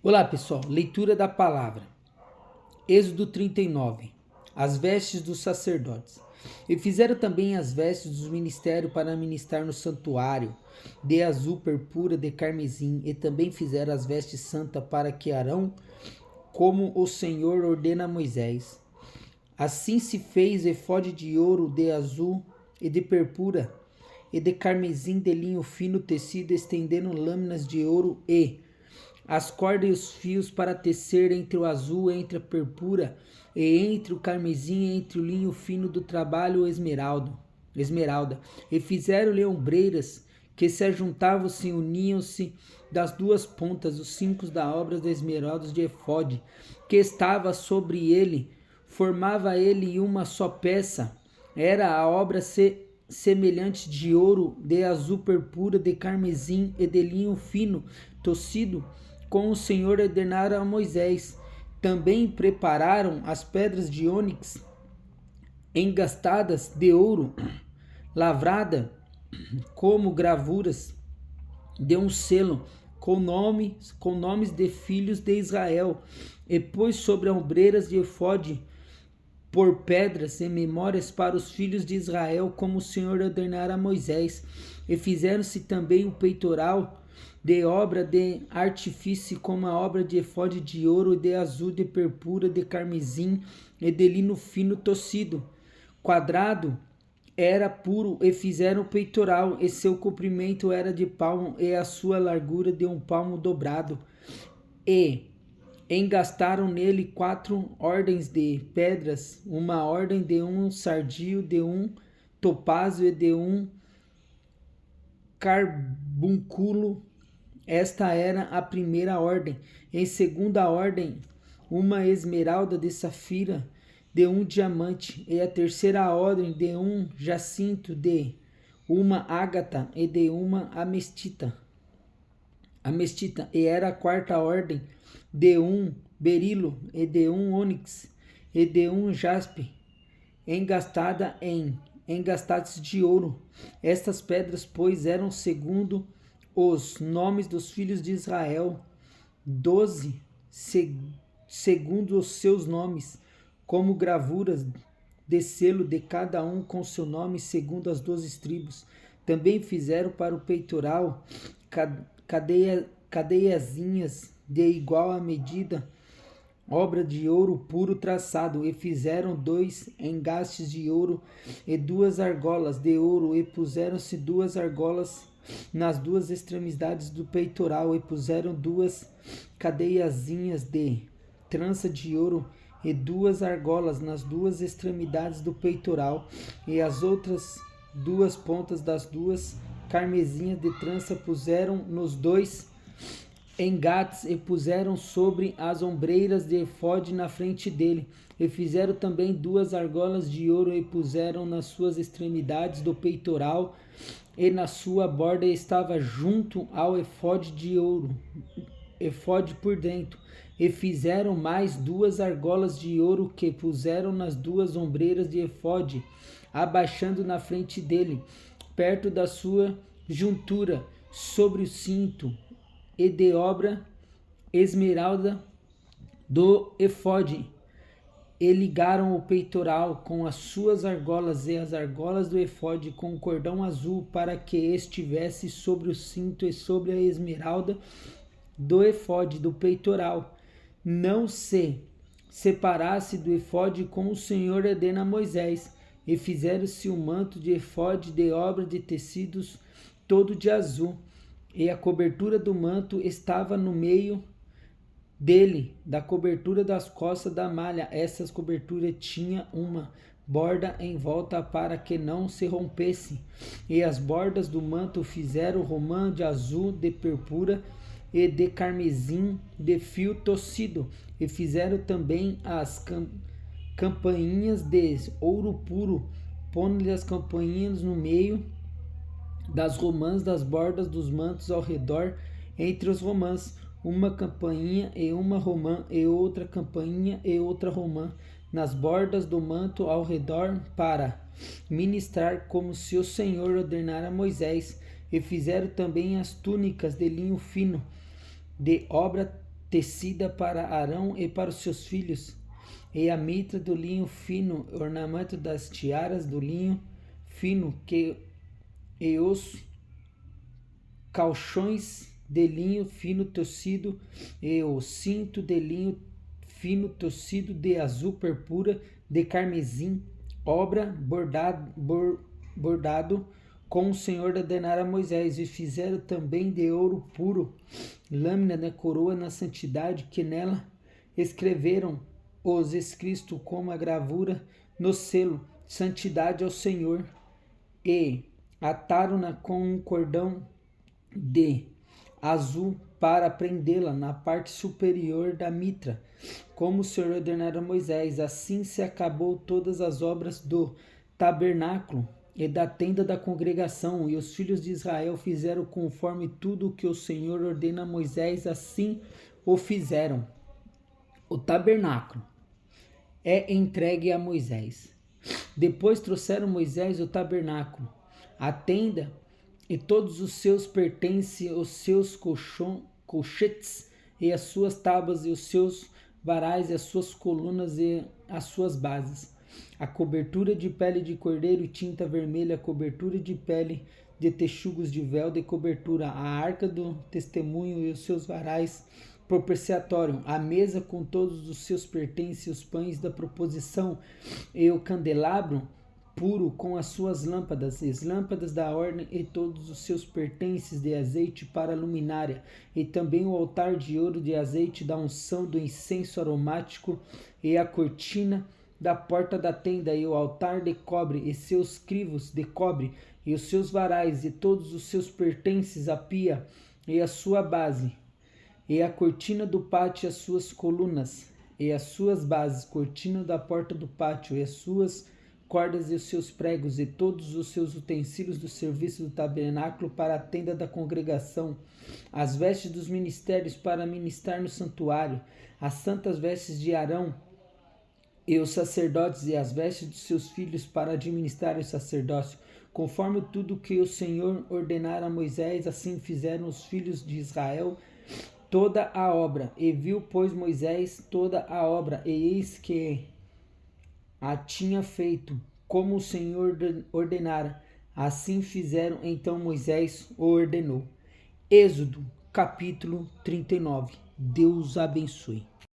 Olá pessoal, leitura da palavra. Êxodo 39. As vestes dos sacerdotes. E fizeram também as vestes dos ministérios para ministrar no santuário, de azul, purpura, de carmesim, e também fizeram as vestes santas para que Arão, como o Senhor ordena a Moisés. Assim se fez efode de ouro, de azul e de purpura, e de carmesim de linho fino tecido, estendendo lâminas de ouro as cordas e os fios para tecer entre o azul, entre a purpura, e entre o carmesim, entre o linho fino do trabalho esmeralda. E fizeram-lhe ombreiras que se ajuntavam-se e uniam-se das duas pontas, os cincos da obra de esmeraldas de efode, que estava sobre ele, formava ele uma só peça. Era a obra semelhante de ouro, de azul, purpura, de carmesim e de linho fino tecido, como o Senhor ordenara a Moisés. Também prepararam as pedras de ônix engastadas de ouro, lavrada como gravuras de um selo, com nomes de filhos de Israel, e pôs sobre ombreiras de efode por pedras e memórias para os filhos de Israel, como o Senhor ordenara a Moisés. E fizeram-se também o peitoral de obra de artifício, como a obra de efode de ouro, de azul, de purpura, de carmesim e de lino fino tecido. Quadrado era puro, e fizeram o peitoral, e seu comprimento era de palmo, e a sua largura de um palmo dobrado. E engastaram nele 4 ordens de pedras, uma ordem de um sardio, de um topázio e de um carbúnculo. Esta era a primeira ordem. Em segunda ordem, uma esmeralda de safira, de um diamante, e a terceira ordem de um jacinto, de uma ágata e de uma amestita. E era a quarta ordem de um berilo e de um ônix e de um jaspe, engastadas de ouro. Estas pedras, pois, eram segundo os nomes dos filhos de Israel, 12 segundo os seus nomes, como gravuras de selo de cada um com seu nome, segundo as 12 tribos. Também fizeram para o peitoral cadeiazinhas de igual a medida, obra de ouro puro traçado, e fizeram 2 engastes de ouro e 2 argolas de ouro, e puseram-se 2 argolas nas 2 extremidades do peitoral, e puseram 2 cadeiazinhas de trança de ouro e 2 argolas nas 2 extremidades do peitoral, e as outras 2 pontas das 2 carmesinhas de trança puseram nos 2 engates, e puseram sobre as ombreiras de efode na frente dele. E fizeram também 2 argolas de ouro, e puseram nas suas extremidades do peitoral, e na sua borda estava junto ao efode de ouro, efode por dentro. E fizeram mais 2 argolas de ouro, que puseram nas 2 ombreiras de efode, abaixando na frente dele, perto da sua juntura, sobre o cinto, e de obra esmeralda do efode. E ligaram o peitoral com as suas argolas e as argolas do efode com cordão azul, para que estivesse sobre o cinto e sobre a esmeralda do efode do peitoral. Não se separasse do efode, como o Senhor ordena a Moisés. E fizeram-se um manto de efode de obra de tecidos todo de azul, e a cobertura do manto estava no meio dele, da cobertura das costas da malha. Essas coberturas tinha uma borda em volta para que não se rompesse. E as bordas do manto fizeram romã de azul, de purpura e de carmesim, de fio tocido. E fizeram também as campainhas de ouro puro, pondo-lhe as campainhas no meio das romãs das bordas dos mantos ao redor, entre os romãs, uma campainha e uma romã, e outra campainha e outra romã, nas bordas do manto ao redor, para ministrar, como se o Senhor ordenara a Moisés. E fizeram também as túnicas de linho fino, de obra tecida para Arão e para os seus filhos, e a mitra do linho fino, ornamento das tiaras do linho fino, e os calções de linho fino tecido, e o cinto de linho fino tecido de azul purpura, de carmesim, obra bordado como o Senhor ordenara a Moisés, e fizeram também de ouro puro, lâmina da coroa na santidade, que nela escreveram os escritos como a gravura no selo, santidade ao Senhor, e ataram-na com um cordão de azul para prendê-la na parte superior da mitra, como o Senhor ordenara a Moisés. Assim se acabou todas as obras do tabernáculo e da tenda da congregação, e os filhos de Israel fizeram conforme tudo o que o Senhor ordena a Moisés, assim o fizeram. O tabernáculo é entregue a Moisés. Depois trouxeram Moisés o tabernáculo, a tenda e todos os seus pertences, os seus colchetes e as suas tábuas e os seus varais e as suas colunas e as suas bases, a cobertura de pele de cordeiro e tinta vermelha, a cobertura de pele de texugos de véu de cobertura, a arca do testemunho e os seus varais, propiciatório, a mesa com todos os seus pertences, os pães da proposição e o candelabro puro com as suas lâmpadas, as lâmpadas da ordem e todos os seus pertences de azeite para a luminária, e também o altar de ouro de azeite da unção do incenso aromático, e a cortina da porta da tenda, e o altar de cobre e seus crivos de cobre, e os seus varais e todos os seus pertences, a pia e a sua base, e a cortina do pátio e as suas colunas e as suas bases, cortina da porta do pátio e as suas cordas e os seus pregos, e todos os seus utensílios do serviço do tabernáculo para a tenda da congregação, as vestes dos ministérios para ministrar no santuário, as santas vestes de Arão e os sacerdotes, e as vestes dos seus filhos para administrar o sacerdócio, conforme tudo que o Senhor ordenara a Moisés, assim fizeram os filhos de Israel toda a obra. E viu, pois, Moisés toda a obra, e eis que a tinha feito, como o Senhor ordenara. Assim fizeram, então Moisés o ordenou. Êxodo, capítulo 39. Deus abençoe.